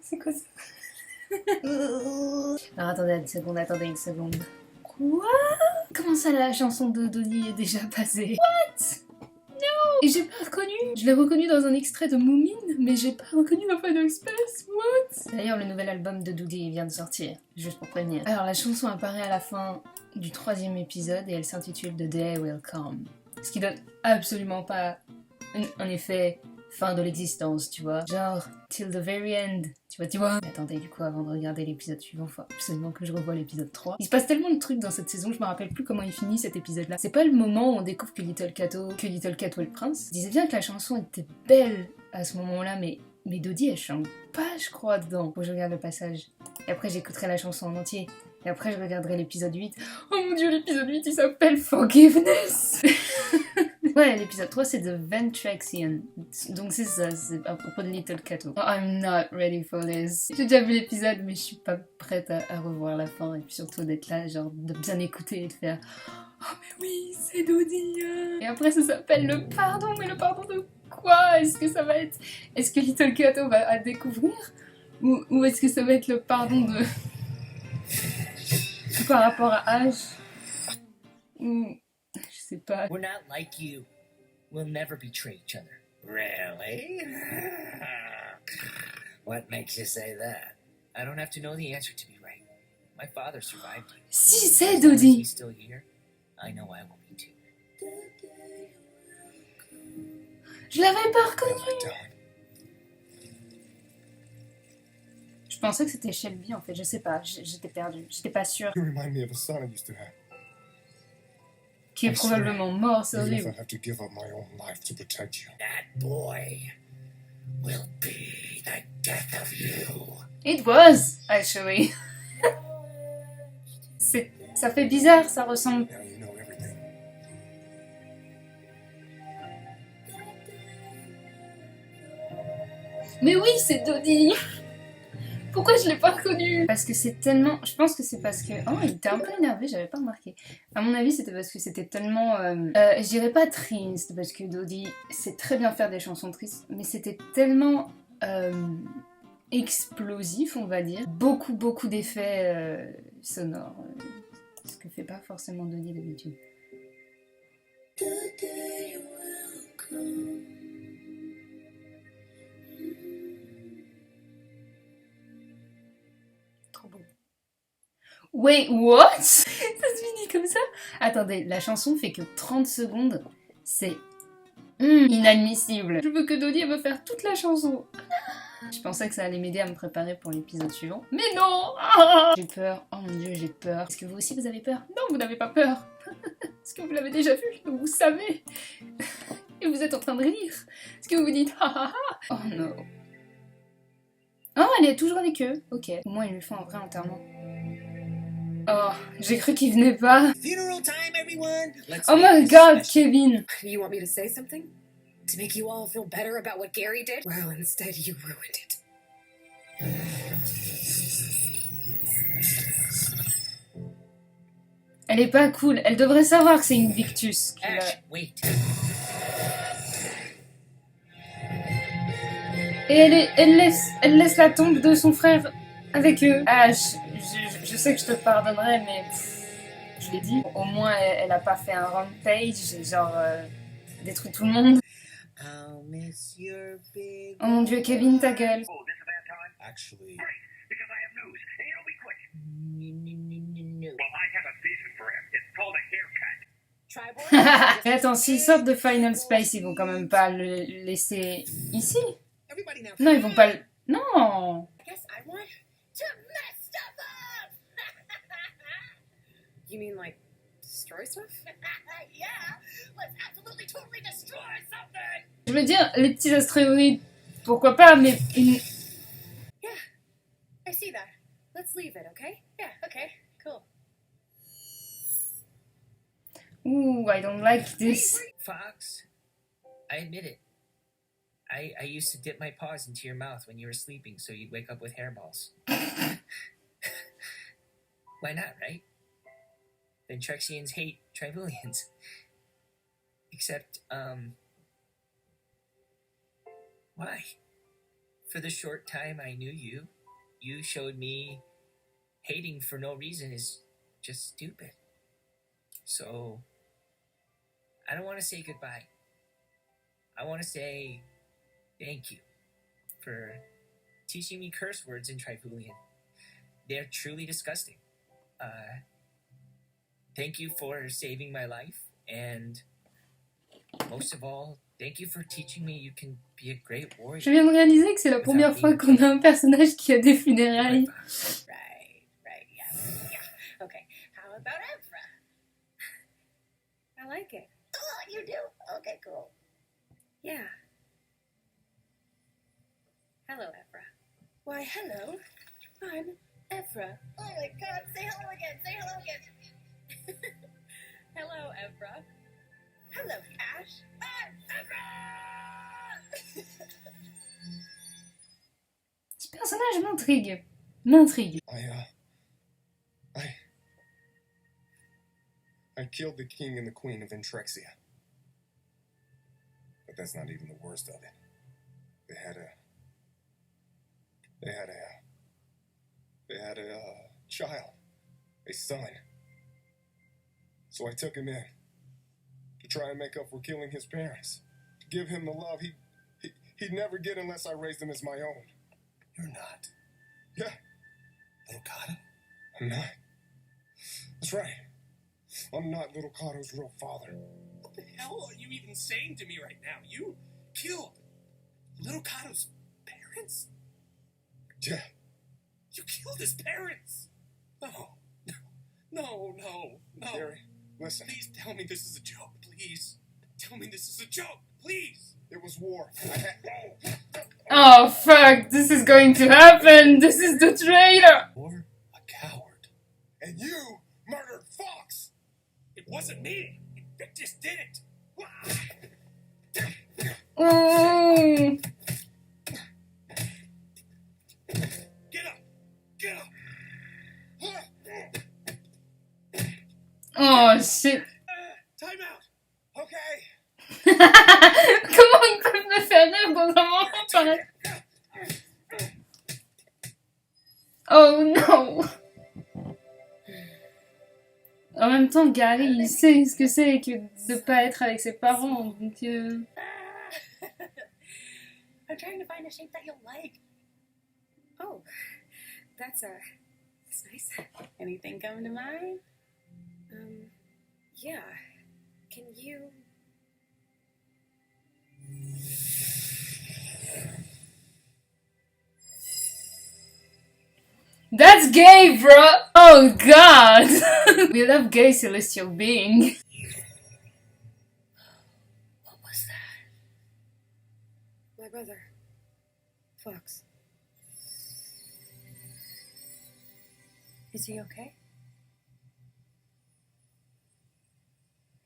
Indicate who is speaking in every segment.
Speaker 1: C'est quoi ça? Alors attendez une seconde. Quoi? Comment ça la chanson de Donnie est déjà passée? What? Et j'ai pas reconnu. Je l'ai reconnu dans un extrait de Moomin, mais j'ai pas reconnu la Final Space. What? D'ailleurs, le nouvel album de Doody vient de sortir, juste pour prévenir. Alors la chanson apparaît à la fin du 3e épisode et elle s'intitule The Day Will Come. Ce qui donne absolument pas un effet fin de l'existence, tu vois. Genre, till the very end, tu vois. Mais attendez, du coup, avant de regarder l'épisode suivant, faut absolument que je revoie l'épisode 3. Il se passe tellement de trucs dans cette saison, je me rappelle plus comment il finit cet épisode-là. C'est pas le moment où on découvre que Little Cato est le prince. Je disais bien que la chanson était belle à ce moment-là, mais Dodie, elle chante pas, je crois, dedans. Faut que je regarde le passage. Et après, j'écouterai la chanson en entier. Et après, je regarderai l'épisode 8. Oh mon dieu, l'épisode 8, il s'appelle Forgiveness. Ouais, l'épisode 3, c'est The Ventraxian. Donc c'est ça, c'est à propos de Little Cato. Oh, I'm not ready for this. J'ai déjà vu l'épisode, mais je suis pas prête à revoir la fin. Et puis surtout d'être là, genre de bien écouter et de faire oh mais oui, c'est Dodie. Et après, ça s'appelle le pardon, mais le pardon de quoi? Est-ce que ça va être... Est-ce que Little Cato va à découvrir? Ou est-ce que ça va être le pardon de... par rapport à Ash? Ou... je sais pas.
Speaker 2: We're not like you. We'll never betray each other. Really? What makes you say that? I don't have to know the answer to be right. My father survived you.
Speaker 1: Si, c'est Dodie.
Speaker 2: He's still here. I know I will be too.
Speaker 1: Je l'avais pas reconnu. Je pensais que c'était Shelby en fait, je sais pas, j'étais perdue, j'étais pas sûre.
Speaker 3: You remind me of a son I used to have.
Speaker 1: Qui est probablement mort, c'est
Speaker 3: Even if I
Speaker 1: horrible.
Speaker 3: have to give up my own life to protect you.
Speaker 2: That boy will be the death of you.
Speaker 1: It was, actually. Ça fait bizarre, ça ressemble.
Speaker 3: Now you know everything.
Speaker 1: Mais oui, c'est Dodie. Pourquoi je l'ai pas reconnu? Parce que c'est tellement... Je pense que c'est parce que... Oh, il était un peu énervé, j'avais pas remarqué. À mon avis, c'était parce que c'était tellement... je dirais pas triste, parce que Dodie sait très bien faire des chansons tristes, mais c'était tellement... explosif, on va dire. Beaucoup d'effets sonores. Ce que fait pas forcément Dodie d'habitude. Trop beau. Wait, what? Ça se finit comme ça? Attendez, la chanson fait que 30 secondes. C'est inadmissible. Je veux que Dodie me faire toute la chanson. Je pensais que ça allait m'aider à me préparer pour l'épisode suivant. Mais non! J'ai peur. Oh mon dieu, j'ai peur. Est-ce que vous aussi vous avez peur? Non, vous n'avez pas peur. Est-ce que vous l'avez déjà vu? Donc vous savez. Et vous êtes en train de rire. Est-ce que vous vous dites oh non. Oh, elle est toujours avec eux. Ok. Au moins, ils lui font un vrai enterrement. Oh, j'ai cru qu'il venait pas.
Speaker 2: Funeral time, everyone.
Speaker 1: Oh my god, Kevin.
Speaker 4: You want me to say something? To make you all feel better about what Gary did? Well, instead you ruined it.
Speaker 1: Elle est pas cool. Elle devrait savoir que c'est une Victus.
Speaker 2: Ash, wait.
Speaker 1: Et elle laisse la tombe de son frère avec eux. Ah, je sais que je te pardonnerai, mais je l'ai dit. Au moins, elle a pas fait un rampage, genre détruit tout le monde.
Speaker 2: I'll miss your big...
Speaker 1: Oh mon dieu, Kevin, ta gueule.
Speaker 3: Actually,
Speaker 5: Because I have news, and it'll be quick.
Speaker 2: No.
Speaker 5: Well, I have a season for him. It's called a haircut.
Speaker 4: Triboy?
Speaker 1: Mais attends, s'ils sortent de Final Space, ils vont quand même pas le laisser ici.
Speaker 4: Everybody now.
Speaker 1: Non, ils vont pas le... Non.
Speaker 4: I guess I want to mess stuff up! You mean like destroy stuff? Yeah! Let's absolutely totally destroy something!
Speaker 1: Je veux dire, les petits astéroïdes, pourquoi pas, mais...
Speaker 4: Yeah, I see that. Let's leave it, okay? Yeah, okay, cool.
Speaker 1: Ooh, I don't like this.
Speaker 2: Fox, I admit it. I used to dip my paws into your mouth when you were sleeping so you'd wake up with hairballs. Why not, right? Ventrexians hate Tribulians. Except, why? For the short time I knew you, you showed me hating for no reason is just stupid. So, I don't want to say goodbye. I want to say thank you for teaching me curse words in Trifulian. They're truly disgusting. Thank you for saving my life, and most of all, thank you for teaching me you can be a great warrior.
Speaker 1: Je viens de réaliser que c'est la première fois qu'on a un personnage qui a des funérailles.
Speaker 4: Right, yeah. Okay, how about Evra?
Speaker 6: I like it.
Speaker 4: Oh, you do? Okay, cool.
Speaker 6: Yeah. Hello, Evra.
Speaker 4: Why, hello. I'm Evra. Oh my god, say hello again, say hello again.
Speaker 6: Hello, Evra.
Speaker 4: Hello, Ash. I'm Evra!
Speaker 1: Ce personnage m'intrigue. M'intrigue.
Speaker 3: I killed the king and the queen of Intrexia. But that's not even the worst of it. They had a child, a son. So I took him in to try and make up for killing his parents, to give him the love he'd never get unless I raised him as my own.
Speaker 7: You're not.
Speaker 3: Yeah,
Speaker 7: Little Kato?
Speaker 3: I'm not. That's right. I'm not Little Kato's real father.
Speaker 7: What the hell are you even saying to me right now? You killed Little Kato's parents?
Speaker 3: Yeah,
Speaker 7: You killed his parents! No.
Speaker 3: Gary, listen.
Speaker 7: Please tell me this is a joke, please. Tell me this is a joke, please.
Speaker 3: It was war.
Speaker 1: Oh fuck, this is going to happen! This is the traitor!
Speaker 7: You're a coward.
Speaker 3: And you murdered Fox!
Speaker 7: It wasn't me. Invictus did it.
Speaker 1: Oh,
Speaker 7: Get up. Get up.
Speaker 1: oh shit.
Speaker 7: Time out.
Speaker 3: Okay.
Speaker 1: Comment ils peuvent me faire rire dans un moment pareil? Oh non! En même temps, Gary, il sait ce que c'est que de pas être avec ses parents, donc...
Speaker 4: I'm trying to find a shape that you'll like.
Speaker 6: Oh, that's nice. Anything come to mind? Yeah. Can you...
Speaker 1: That's gay, bro! Oh god! We love gay celestial being.
Speaker 4: What was that?
Speaker 6: My brother. Fox. Is he okay?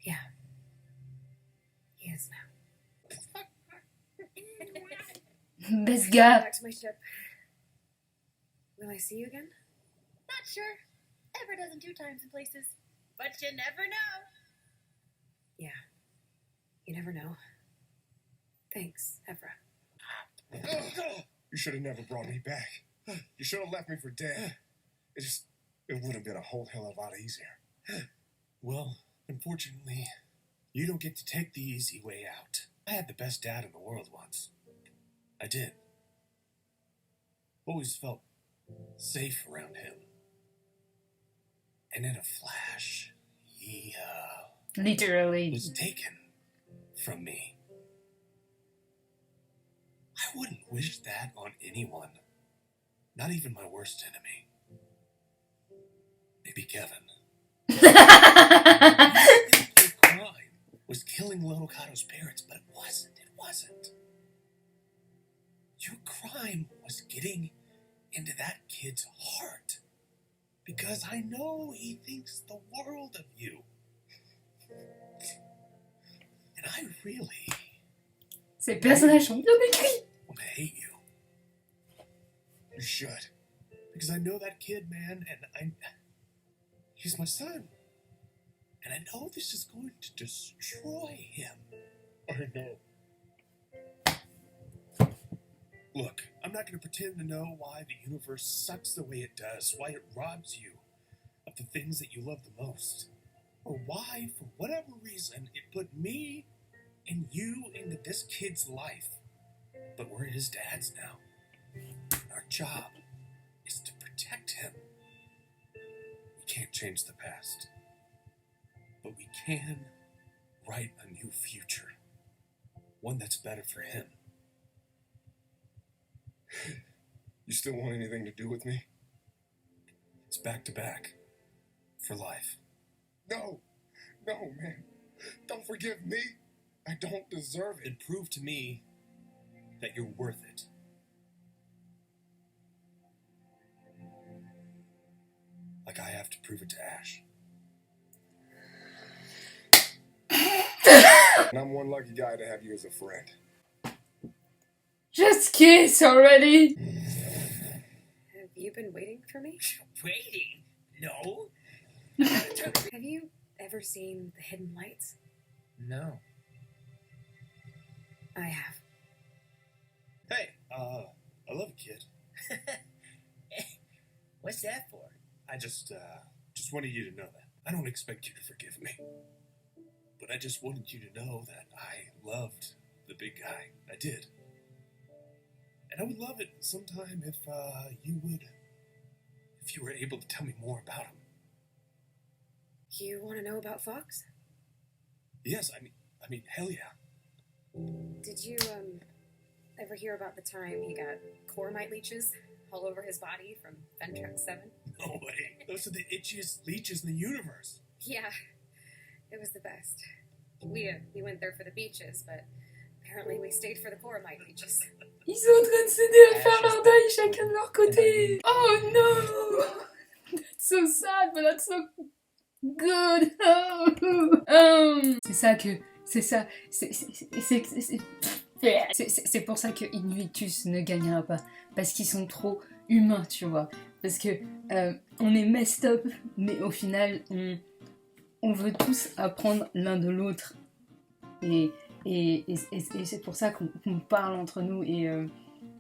Speaker 6: Yeah. He is now.
Speaker 1: Best guy.
Speaker 6: Back to my ship. Will I see you again?
Speaker 4: Not sure. Ever does in 2 times in places. But you never know.
Speaker 6: Yeah. You never know. Thanks, Evra.
Speaker 3: You should have never brought me back. You should have left me for dead. It would have been a whole hell of a lot easier.
Speaker 7: Well, unfortunately, you don't get to take the easy way out. I had the best dad in the world once. I did. Always felt safe around him. And in a flash, he
Speaker 1: Literally.
Speaker 7: was taken from me. I wouldn't wish that on anyone. Not even my worst enemy. Maybe Kevin. Your crime was killing Little Kato's parents, but it wasn't. It wasn't. Your crime was getting into that kid's heart. Because I know he thinks the world of you. And I really
Speaker 1: Ces personnages sont bien écrits.
Speaker 7: want to hate you.
Speaker 3: You should.
Speaker 7: Because I know that kid, man, and he's my son. And I know this is going to destroy him.
Speaker 3: I know.
Speaker 7: Look, I'm not going to pretend to know why the universe sucks the way it does, why it robs you of the things that you love the most, or why, for whatever reason, it put me and you into this kid's life. But we're his dads now. Our job is to protect him. We can't change the past, but we can write a new future, one that's better for him.
Speaker 3: You still want anything to do with me?
Speaker 7: It's back to back for life.
Speaker 3: No, man. Don't forgive me. I don't deserve it.
Speaker 7: And prove to me that you're worth it. Like I have to prove it to Ash.
Speaker 3: And I'm one lucky guy to have you as a friend.
Speaker 1: Just kiss already!
Speaker 6: Have you been waiting for me?
Speaker 2: Waiting? No?
Speaker 6: Have you ever seen The Hidden Lights?
Speaker 2: No.
Speaker 6: I have.
Speaker 7: Hey, I love a kid.
Speaker 2: What's that for?
Speaker 7: I just wanted you to know that. I don't expect you to forgive me. But I just wanted you to know that I loved the big guy. I did. And I would love it sometime if you were able to tell me more about him.
Speaker 6: You want to know about Fox?
Speaker 7: Yes, I mean, hell yeah.
Speaker 6: Did you, ever hear about the time he got Cormite leeches all over his body from Ventrax 7?
Speaker 7: No way. Those are the itchiest leeches in the universe.
Speaker 6: Yeah, it was the best. We went there for the beaches, but apparently we stayed for the Cormite leeches.
Speaker 1: Ils sont en train de s'aider à faire leur deuil chacun de leur côté. Oh no! That's so sad, but that's so good. C'est pour ça que Invictus ne gagnera pas. Parce qu'ils sont trop humains, tu vois. Parce que on est messed up, mais au final, on veut tous apprendre l'un de l'autre. Et c'est pour ça qu'on parle entre nous.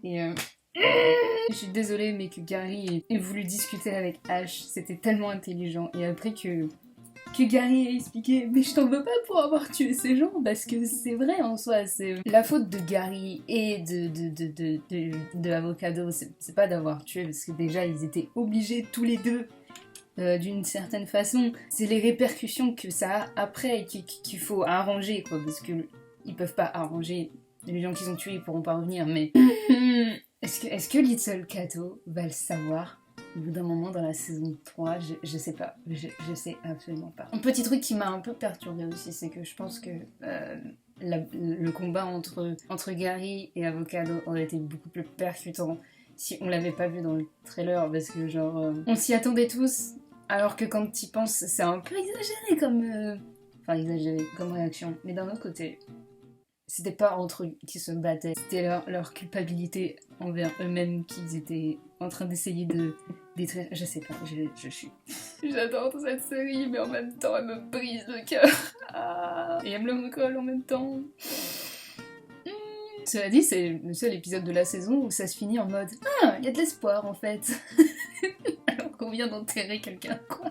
Speaker 1: Je suis désolée, mais que Gary ait voulu discuter avec Ash, c'était tellement intelligent. Et après que Gary ait expliqué, mais je t'en veux pas pour avoir tué ces gens, parce que c'est vrai en soi, c'est la faute de Gary et de Avocado, c'est pas d'avoir tué, parce que déjà ils étaient obligés tous les deux, d'une certaine façon. C'est les répercussions que ça a après qu'il faut arranger, quoi, parce que ils peuvent pas arranger les gens qu'ils ont tués, ils pourront pas revenir, mais est-ce que Little Kato va le savoir au bout d'un moment dans la saison 3, je sais pas, je sais absolument pas. Un petit truc qui m'a un peu perturbée aussi, c'est que je pense que le combat entre Gary et Avocado aurait été beaucoup plus percutant si on l'avait pas vu dans le trailer, parce que genre, on s'y attendait tous, alors que quand t'y penses, c'est un peu exagéré comme réaction, mais d'un autre côté, c'était pas entre eux qui se battaient, c'était leur culpabilité envers eux-mêmes qu'ils étaient en train d'essayer de détruire. Je sais pas, je suis... J'adore cette série, mais en même temps, elle me brise le cœur. Et elle me le recolle en même temps. Cela dit, c'est le seul épisode de la saison où ça se finit en mode « Ah, il y a de l'espoir en fait !» Alors qu'on vient d'enterrer quelqu'un, quoi.